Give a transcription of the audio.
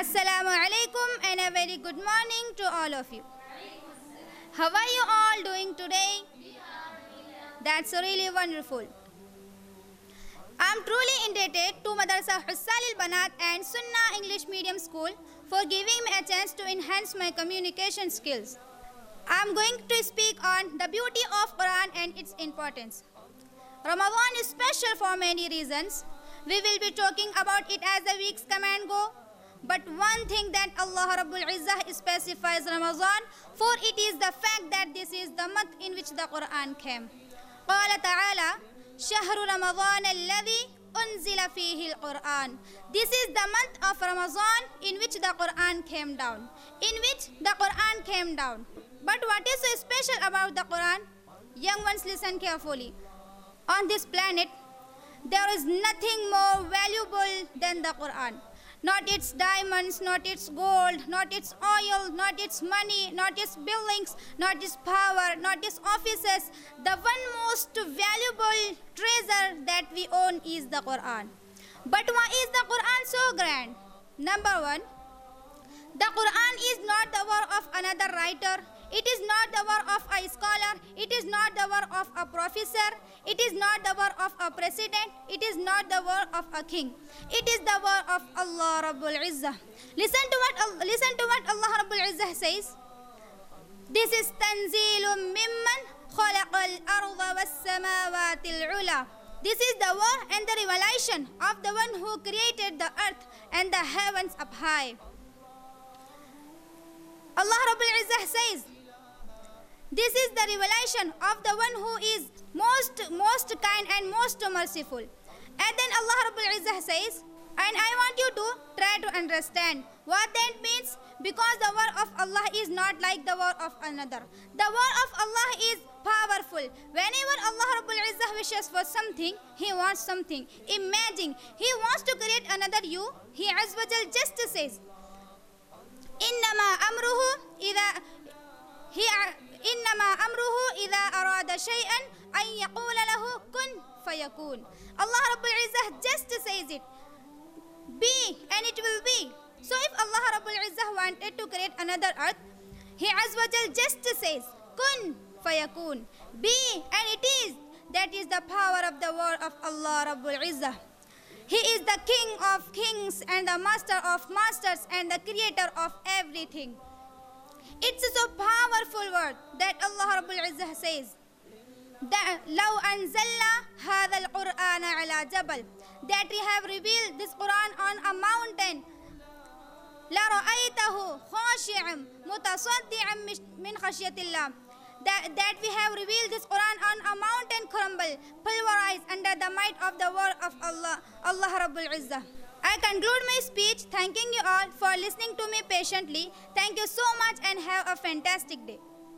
Assalamu alaikum and a very good morning to all of you. How are you all doing today? That's really wonderful. I'm truly indebted to Madrasa Hussal al-Banat and Sunnah English Medium School for giving me a chance to enhance my communication skills. I'm going to speak on the beauty of Quran and its importance. Ramadan is special for many reasons. We will be talking about it as the weeks come and go. But one thing that Allah Rabbul Izzah specifies Ramadan for, it is the fact that this is the month in which the Quran came. قال تعالى شهر رمضان الذي أنزل فيه القرآن. This is the month of Ramadan in which the Quran came down. But what is so special about the Quran? Young ones, listen carefully. On this planet, there is nothing more valuable than the Quran. Not its diamonds, not its gold, not its oil, not its money, not its buildings, not its power, not its offices. The one most valuable treasure that we own is the Quran. But why is the Quran so grand? Number one, the Quran is not the work of another writer. It is not the work of a scholar. It is not the work of a professor. It is not the work of a president. It is not the work of a king. It is the work of Allah Rabbul Izzah. Listen to what Allah Rabbul Izzah says. This is tanzilum mimman khalaqal arda was samawati al-ula. This is the word and the revelation of the one who created the earth and the heavens up high. Allah Rabbul Izzah says, this is the revelation of the one who is most kind and most merciful. And then Allah Rabbul Izzah says, and I want you to try to understand what that means, because the word of Allah is not like the word of another. The word of Allah is powerful. Whenever Allah Rabbul Izzah wishes for something, He wants something. Imagine, He wants to create another you. He Azza wa Jal just says, إنما أمره إذا أراد شيئا أن يقول له كن فيكون. Allah Rabbul Izzah just says it. Be and it will be. So if Allah Rabbul Izzah wanted to create another earth, He Azza wa Jal just says kun fayakun. Be and it is. That is the power of the word of Allah Rabbul Izzah. He is the King of kings and the Master of masters and the creator of everything. It's a so powerful word that Allah Rabbul Izzah says, لَوْ أَنزَلْنَا هَذَا الْقُرْآنَ عَلَى جَبَلٍ, that we have revealed this Quran on a mountain, لَرَأَيْتَهُ خَاشِعًا مُتَصَدِّعًا مِنْ خَشْيَةِ اللَّهِ, that we have revealed this Quran on a mountain crumble, pulverized under the might of the word of Allah Rabbul Izzah. I conclude my speech thanking you all for listening to me patiently. Thank you so much and have a fantastic day.